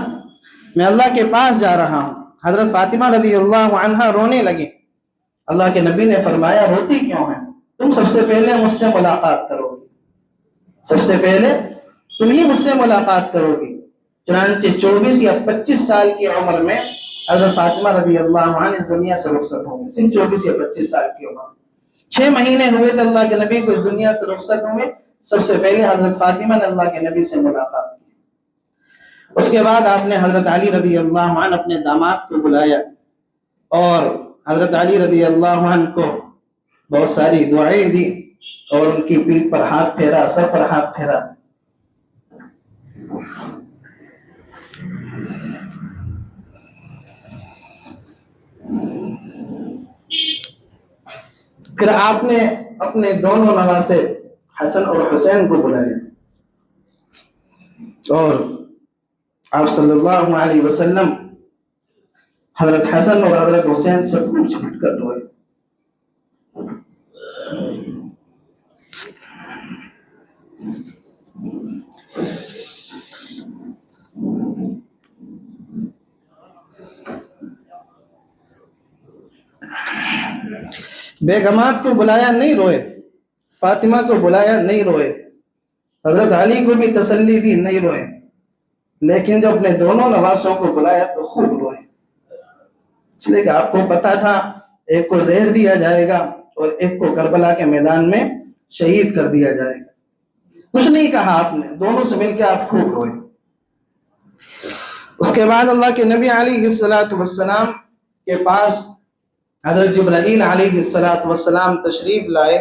میں اللہ کے پاس جا رہا ہوں۔ حضرت فاطمہ رضی اللہ عنہ رونے لگی۔ اللہ کے نبی نے فرمایا روتی کیوں ہیں؟ تم سب سے پہلے مجھ سے ملاقات کرو گی، سب سے پہلے تم ہی مجھ سے ملاقات کرو گی۔ چنانچہ 24 یا 25 سال کی عمر میں حضرت فاطمہ رضی اللہ عنہ اس دنیا سے رخصت ہوں گے، صرف 24 یا 25 سال کی عمر۔ 6 مہینے ہوئے تھے اللہ کے نبی کو اس دنیا سے رخصت ہوئے، سب سے پہلے حضرت فاطمہ نے اللہ کے نبی سے ملاقات کی، اس کے بعد آپ نے حضرت علی رضی اللہ عنہ اپنے داماد کو بلایا اور حضرت علی رضی اللہ عنہ کو بہت ساری دعائیں دی اور ان کی پیٹھ پر ہاتھ پھیرا، سر پر ہاتھ پھیرا۔ پھر آپ نے اپنے دونوں نواسے حسن اور حسین کو بلایا اور آپ صلی اللہ علیہ وسلم حضرت حسن اور حضرت حسین سے خوب چمٹ کر روئے۔ بیگمات کو بلایا نہیں روئے، فاطمہ کو بلایا نہیں روئے، حضرت علی کو بھی تسلی دی نہیں روئے، لیکن جب اپنے دونوں نواسوں کو بلایا تو خوب روئے، اس لیے کہ آپ کو پتا تھا ایک کو زہر دیا جائے گا اور ایک کو کربلا کے میدان میں شہید کر دیا جائے گا۔ کچھ نہیں کہا آپ نے، دونوں سے مل کے آپ خوب روئے۔ اس کے بعد اللہ کے نبی علیہ السلام کے پاس حضرت جبرائیل علیہ السلام تشریف لائے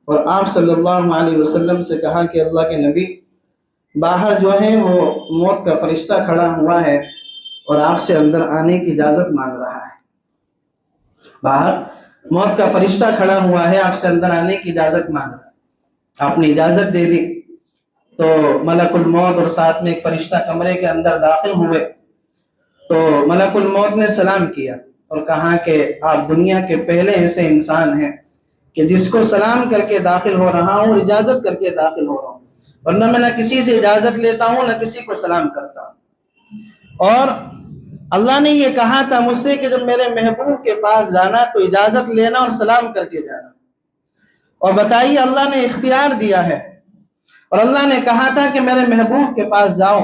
اور آپ صلی اللہ علیہ وسلم سے کہا کہ اللہ کے نبی، باہر جو ہے وہ موت کا فرشتہ کھڑا ہوا ہے اور آپ سے اندر آنے کی اجازت مانگ رہا ہے۔ باہر موت کا فرشتہ کھڑا ہوا ہے، آپ سے اندر آنے کی اجازت مانگ رہا ہے۔ آپ نے اجازت دے دی تو ملک الموت اور ساتھ میں ایک فرشتہ کمرے کے اندر داخل ہوئے تو ملک الموت نے سلام کیا اور کہا کہ آپ دنیا کے پہلے ایسے انسان ہیں کہ جس کو سلام کر کے داخل ہو رہا ہوں اور اجازت کر کے داخل ہو رہا ہوں، ورنہ میں نہ کسی سے اجازت لیتا ہوں نہ کسی کو سلام کرتا ہوں۔ اور اللہ نے یہ کہا تھا مجھ سے کہ جب میرے محبوب کے پاس جانا تو اجازت لینا اور سلام کر کے جانا، اور بتائیے اللہ نے اختیار دیا ہے اور اللہ نے کہا تھا کہ میرے محبوب کے پاس جاؤ،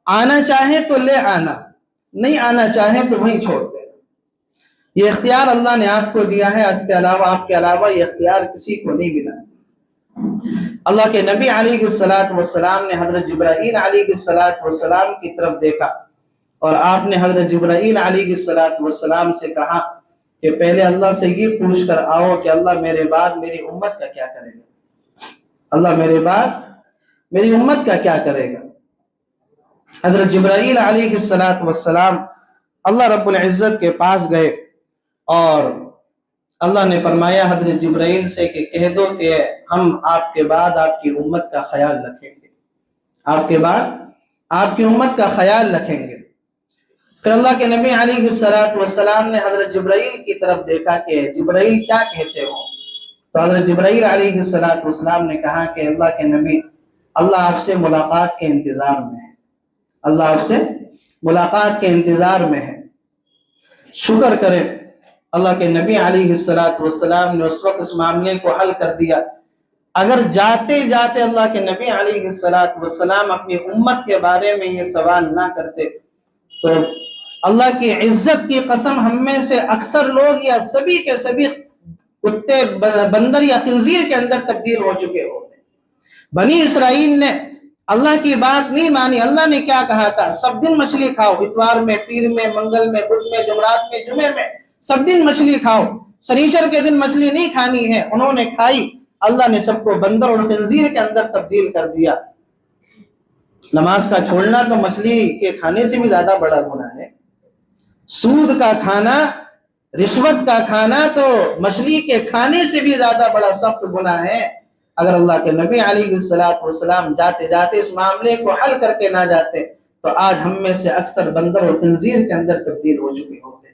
آنا چاہے تو لے آنا، نہیں آنا چاہے تو وہیں چھوڑ دے۔ یہ اختیار اللہ نے آپ کو دیا ہے، اس کے علاوہ آپ کے علاوہ یہ اختیار کسی کو نہیں ملا۔ اللہ کے نبی علیہ السلام نے حضرت جبرائیل علیہ السلام کی طرف دیکھا اور آپ نے حضرت جبرائیل علیہ السلام سے کہا کہ پہلے اللہ سے یہ پوچھ کر آؤ کہ اللہ میرے بعد میری امت کا کیا کرے گا، اللہ میرے بعد میری امت کا کیا کرے گا۔ حضرت جبرائیل علیہ السلام اللہ رب العزت کے پاس گئے اور اللہ نے فرمایا حضرت جبرائیل سے کہ کہہ دو کہ ہم آپ کے بعد آپ کی امت کا خیال رکھیں گے، آپ کے بعد آپ کی امت کا خیال رکھیں گے۔ پھر اللہ کے نبی علیہ السلام نے حضرت جبرائیل کی طرف دیکھا کہ جبرائیل کیا کہتے ہو، تو حضرت جبرائیل علیہ السلام نے کہا کہ اللہ کے نبی، اللہ آپ سے ملاقات کے انتظار میں ہے، اللہ آپ سے ملاقات کے انتظار میں ہے۔ شکر کریں اللہ کے نبی علیہ السلام نے اس وقت اس معاملے کو حل کر دیا۔ اگر جاتے جاتے اللہ کے نبی علیہ السلام اپنی امت کے بارے میں یہ سوال نہ کرتے تو اللہ کی عزت کی قسم ہم میں سے اکثر لوگ یا سبھی کے سبھی کتے، بندر یا خنزیر کے اندر تبدیل ہو چکے ہوتے۔ بنی اسرائیل نے اللہ کی بات نہیں مانی۔ اللہ نے کیا کہا تھا؟ سب دن مچھلی کھاؤ، اتوار میں، پیر میں، منگل میں، بدھ میں، جمعرات میں، جمعے میں، سب دن مچھلی کھاؤ، سنیچر کے دن مچھلی نہیں کھانی ہے۔ انہوں نے کھائی، اللہ نے سب کو بندر اور خنزیر کے اندر تبدیل کر دیا۔ نماز کا چھوڑنا تو مچھلی کے کھانے سے بھی زیادہ بڑا گناہ ہے، سود کا کھانا، رشوت کا کھانا تو مچھلی کے کھانے سے بھی زیادہ بڑا سخت گناہ ہے۔ اگر اللہ کے نبی علیہ السلام جاتے جاتے اس معاملے کو حل کر کے نہ جاتے تو آج ہم میں سے اکثر بندر اور خنزیر کے اندر تبدیل ہو چکے ہوتے۔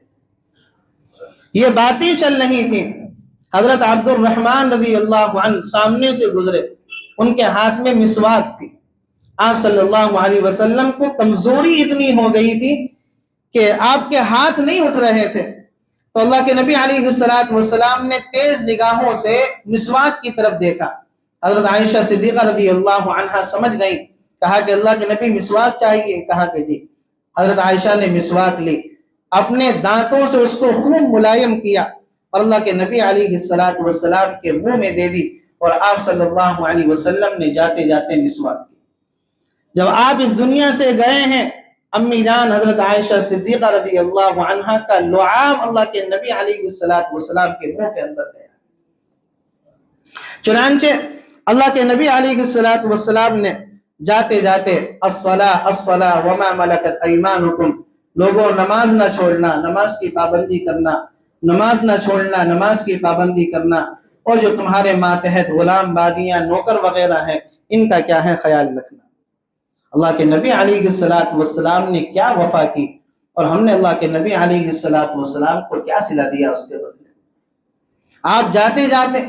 یہ باتیں چل رہی تھیں، حضرت عبد الرحمن رضی اللہ عنہ سامنے سے گزرے، ان کے ہاتھ میں مسواک تھی۔ آپ صلی اللہ علیہ وسلم کو کمزوری اتنی ہو گئی تھی کہ آپ کے ہاتھ نہیں اٹھ رہے تھے، تو اللہ کے نبی علیہ السلام نے تیز نگاہوں سے مسواک کی طرف دیکھا۔ حضرت عائشہ صدیقہ رضی اللہ عنہا سمجھ گئی، کہا کہ اللہ کے نبی مسواک چاہیے، کہا کہ جی۔ حضرت عائشہ نے مسواک لی، اپنے دانتوں سے اس کو خوب ملائم کیا اور اللہ کے نبی علیہ السلام کے منہ میں دے دی اور آپ صلی اللہ علیہ وسلم نے جاتے جاتے مسواک کی۔ جب آپ اس دنیا سے گئے ہیں، امی جان حضرت عائشہ صدیقہ رضی اللہ عنہا کا لعاب اللہ کے نبی علیہ السلام کے منہ کے اندر گیا۔ چنانچہ اللہ کے نبی علیہ السلام نے جاتے جاتے الصلاۃ الصلاۃ وما ملکت ایمانکم، لوگوں نماز نہ چھوڑنا، نماز کی پابندی کرنا، نماز نہ چھوڑنا، نماز کی پابندی کرنا، اور جو تمہارے ماتحت غلام بادیاں نوکر وغیرہ ہیں ان کا کیا ہے خیال رکھنا۔ اللہ کے نبی علیہ السلام نے کیا وفا کی، اور ہم نے اللہ کے نبی علیہ السلام کو کیا صلہ دیا اس کے بدلے۔ آپ جاتے جاتے،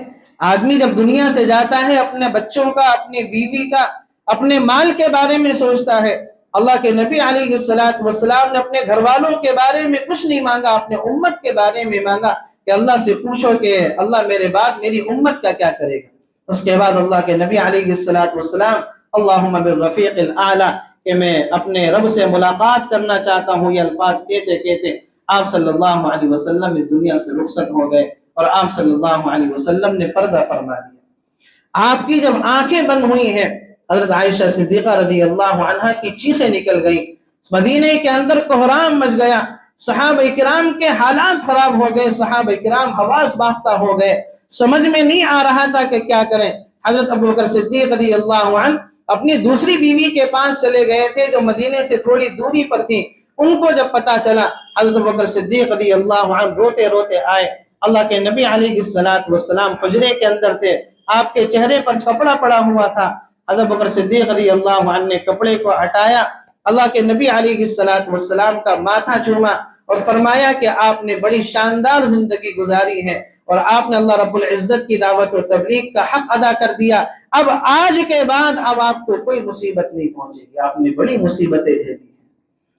آدمی جب دنیا سے جاتا ہے اپنے بچوں کا، اپنی بیوی کا، اپنے مال کے بارے میں سوچتا ہے۔ اللہ کے نبی علیہ السلام نے اپنے گھر والوں کے بارے میں کچھ نہیں مانگا، اپنے امت کے بارے میں مانگا کہ اللہ سے پوچھو کہ اللہ میرے بعد میری امت کا کیا کرے گا۔ اس کے بعد اللہ کے نبی علیہ السلام اللہم بالرفیق الاعلی، کہ میں اپنے رب سے ملاقات کرنا چاہتا ہوں، یہ الفاظ کہتے کہتے آپ صلی اللہ علیہ وسلم اس دنیا سے رخصت ہو گئے، اور آپ صلی اللہ علیہ وسلم نے پردہ فرما دیا۔ آپ کی جب آنکھیں بند ہوئی ہیں، حضرت عائشہ صدیقہ رضی اللہ عنہا کی چیخیں نکل گئیں، مدینے کے اندر کوہرام مچ گیا، صحابہ کرام کے حالات خراب ہو گئے، صحابہ کرام حواس باختہ ہو گئے، سمجھ میں نہیں آ رہا تھا کہ کیا کریں۔ حضرت ابوبکر صدیق رضی اللہ عنہ اپنی دوسری بیوی کے پاس چلے گئے تھے جو مدینے سے تھوڑی دوری پر تھی۔ ان کو جب پتا چلا، حضرت ابوبکر صدیق رضی اللہ عنہ روتے روتے آئے۔ اللہ کے نبی علیہ السلام حجرے کے اندر تھے، آپ کے چہرے پر کپڑا پڑا ہوا تھا۔ حضرت ابوبکر صدیق رضی اللہ عنہ نے کپڑے کو ہٹایا، اللہ کے نبی علیہ السلام کا ماتھا چوما اور فرمایا کہ آپ نے بڑی شاندار زندگی گزاری ہے، اور آپ نے اللہ رب العزت کی دعوت و تبلیغ کا حق ادا کر دیا۔ اب آج کے بعد اب آپ کو کوئی مصیبت نہیں پہنچے گی، آپ نے بڑی مصیبتیں جھیلی ہیں،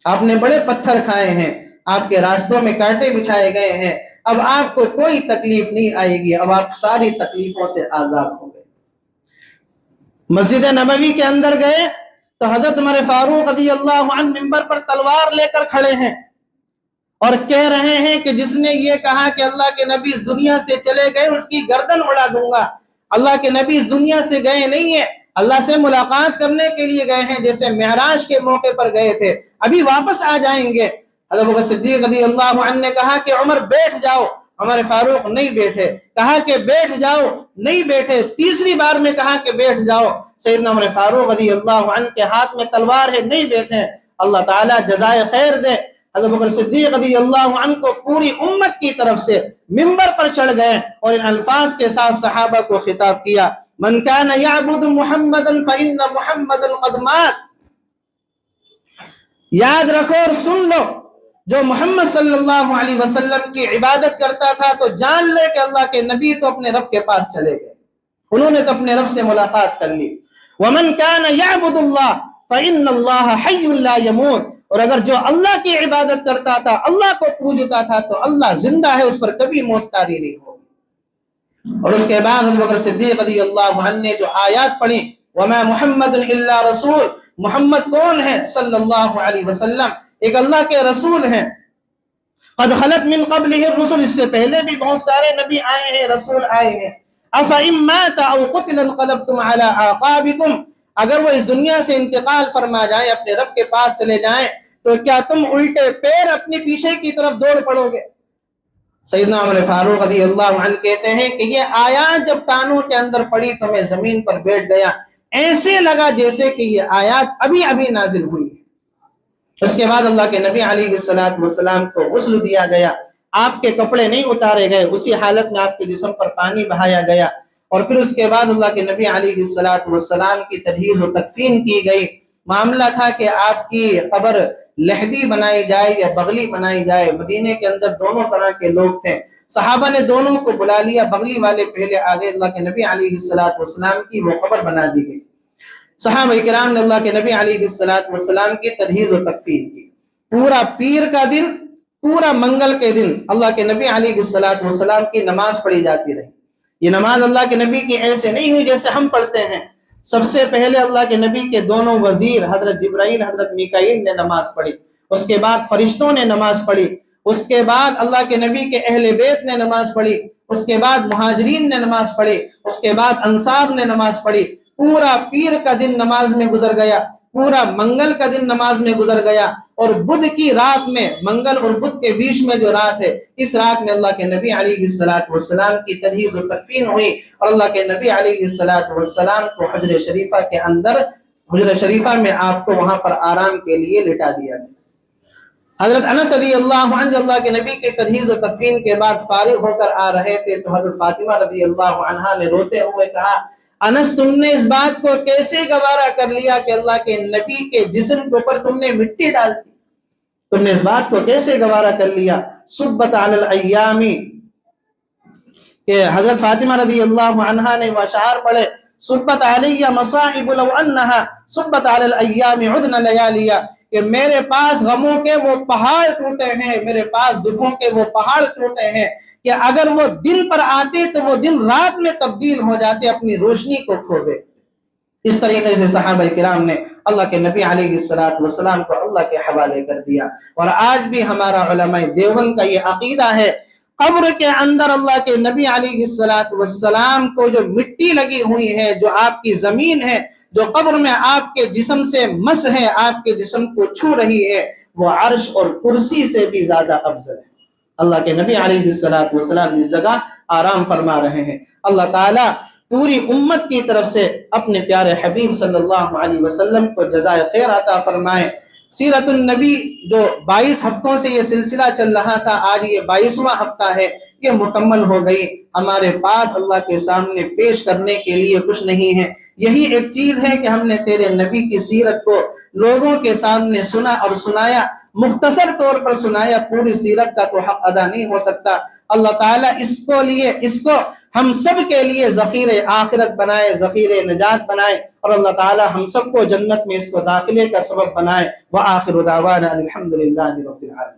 آپ نے بڑے پتھر کھائے ہیں، آپ کے راستوں میں کانٹے بچھائے گئے ہیں، اب آپ کو کوئی تکلیف نہیں آئے گی، اب آپ ساری تکلیفوں سے آزاد ہو گئے۔ مسجد نبوی کے اندر گئے تو حضرت عمر فاروق رضی اللہ عنہ منبر پر تلوار لے کر کھڑے ہیں اور کہہ رہے ہیں کہ جس نے یہ کہا کہ اللہ کے نبی اس دنیا سے چلے گئے اس کی گردن اڑا دوں گا۔ اللہ کے نبی اس دنیا سے گئے نہیں ہیں، اللہ سے ملاقات کرنے کے لیے گئے ہیں، جیسے معراج کے موقع پر گئے تھے، ابھی واپس آ جائیں گے۔ حضرت ابوبکر صدیق رضی اللہ عنہ نے کہا کہ عمر بیٹھ جاؤ، عمر فاروق نہیں بیٹھے، کہا کہ بیٹھ جاؤ، نہیں بیٹھے، تیسری بار میں کہا کہ بیٹھ جاؤ، سیدنا عمر فاروق رضی اللہ عنہ کے ہاتھ میں تلوار ہے، نہیں بیٹھے۔ اللہ تعالیٰ جزائے خیر دے، حضرت ابوبکر صدیق رضی اللہ عنہ کو پوری امت کی طرف سے منبر پر چڑھ گئے اور ان الفاظ کے ساتھ صحابہ کو خطاب کیا، من کان یعبد محمدا فإن محمدا قد مات۔ یاد رکھو اور سن لو، جو محمد صلی اللہ علیہ وسلم کی عبادت کرتا تھا تو جان لے کہ اللہ کے نبی تو اپنے رب کے پاس چلے گئے، انہوں نے تو اپنے رب سے ملاقات کر لی۔ ومن کان یعبد اللہ فإن اللہ حی لا یموت، اور اگر جو اللہ کی عبادت کرتا تھا، اللہ کو پوجتا تھا تو اللہ زندہ ہے، اس پر کبھی موت طاری نہیں ہوگی۔ اور اس کے بعد حضرت ابوبکر صدیق رضی اللہ عنہ نے جو آیات پڑھی، وما محمد الا رسول، محمد کون ہے؟ صلی اللہ علیہ وسلم ایک اللہ کے رسول ہیں، قد خلت من قبلہ الرسل، اس سے پہلے بھی بہت سارے نبی آئے ہیں، رسول آئے ہیں۔ افإن مات او قتل انقلبتم على اعقابکم، اگر وہ اس دنیا سے انتقال فرما جائیں، اپنے رب کے پاس چلے جائیں، تو کیا تم الٹے پیر اپنے پیچھے کی طرف دوڑ پڑو گے؟ سیدنا عمر فاروق رضی اللہ عنہ کہتے ہیں کہ یہ آیات جب کانوں کے اندر پڑی تو میں زمین پر بیٹھ گیا، ایسے لگا جیسے کہ یہ آیات ابھی ابھی نازل ہوئی۔ اس کے بعد اللہ کے نبی علیہ السلام کو غسل دیا گیا، آپ کے کپڑے نہیں اتارے گئے، اسی حالت میں آپ کے جسم پر پانی بہایا گیا، اور پھر اس کے بعد اللہ کے نبی علیہ السلام کی تجہیز و تکفین کی گئی۔ معاملہ تھا کہ آپ کی قبر لحدی بنائی جائے یا بغلی بنائی جائے، مدینے کے اندر دونوں طرح کے لوگ تھے، صحابہ نے دونوں کو بلا لیا، بغلی والے پہلے آگے، اللہ کے نبی علیہ السلام کی وہ قبر بنا دی گئی۔ صحابہ کرام نے اللہ کے نبی علیہ السلام کی تجہیز و تکفین کی۔ پورا پیر کا دن، پورا منگل کے دن اللہ کے نبی علیہ السلام کی نماز پڑھی جاتی رہی۔ یہ نماز اللہ کے نبی کی ایسے نہیں ہوئی جیسے ہم پڑھتے ہیں، سب سے پہلے اللہ کے نبی کے دونوں وزیر حضرت جبرائیل حضرت میکائیل نے نماز پڑھی، اس کے بعد فرشتوں نے نماز پڑھی، اس کے بعد اللہ کے نبی کے اہل بیت نے نماز پڑھی، اس کے بعد مہاجرین نے نماز پڑھی، اس کے بعد انصار نے نماز پڑھی، پورا پیر کا دن نماز میں گزر گیا، پورا منگل کا دن نماز میں گزر گیا، اور بدھ کی رات میں، منگل اور بدھ کے بیچ میں جو رات ہے، اس رات میں اللہ کے نبی علیہ السلام کی تجہیز و تکفین ہوئی، اور اللہ کے نبی علیہ السلام کو حجر شریفہ کے اندر، حجر شریفہ میں آپ کو وہاں پر آرام کے لیے لٹا دیا گیا۔ حضرت انس رضی اللہ عنہ اللہ کے نبی کے تجہیز و تکفین کے بعد فارغ ہو کر آ رہے تھے تو حضرت فاطمہ رضی اللہ عنہا نے روتے ہوئے کہا، انس تم نے اس بات کو کیسے گوارا کر لیا کہ اللہ کے نبی کے جسم کے اوپر تم نے مٹی ڈال دی؟ تم نے اس بات کو کیسے گوارا کر لیا؟ صبت علی الایام، کہ حضرت فاطمہ رضی اللہ عنہا نے وہ اشعار پڑھے، صبت علی مصائب لو انہا صبت علی الایام عدن لیالیا، کہ میرے پاس غموں کے وہ پہاڑ ٹوٹے ہیں، میرے پاس دکھوں کے وہ پہاڑ ٹوٹے ہیں کہ اگر وہ دن پر آتے تو وہ دن رات میں تبدیل ہو جاتے، اپنی روشنی کو کھو بیٹھتے۔ اس طریقے سے صحابہ کرام نے اللہ کے نبی علیہ السلام کو اللہ کے حوالے کر دیا، اور آج بھی ہمارا علماء دیوبند کا یہ عقیدہ ہے، قبر کے اندر اللہ کے نبی علیہ السلام کو جو مٹی لگی ہوئی ہے، جو آپ کی زمین ہے، جو قبر میں آپ کے جسم سے مس ہے، آپ کے جسم کو چھو رہی ہے، وہ عرش اور کرسی سے بھی زیادہ افضل ہے۔ اللہ کے نبی علیہ السلام اس جگہ آرام فرما رہے ہیں۔ اللہ تعالیٰ پوری امت کی طرف سے اپنے پیارے حبیب صلی اللہ علیہ وسلم کو جزائے خیر عطا فرمائے۔ سیرت النبی جو 22 ہفتوں سے یہ سلسلہ چل رہا تھا، آج یہ 22واں ہفتہ ہے، یہ مکمل ہو گئی۔ ہمارے پاس اللہ کے سامنے پیش کرنے کے لیے کچھ نہیں ہے، یہی ایک چیز ہے کہ ہم نے تیرے نبی کی سیرت کو لوگوں کے سامنے سنا اور سنایا، مختصر طور پر سنایا، پوری سیرت کا تو حق ادا نہیں ہو سکتا۔ اللہ تعالیٰ اس کو ہم سب کے لیے ذخیر آخرت بنائے، ذخیر نجات بنائے، اور اللہ تعالیٰ ہم سب کو جنت میں اس کو داخلے کا سبب بنائے۔ وآخر دعوانا الحمدللہ رب العالمین۔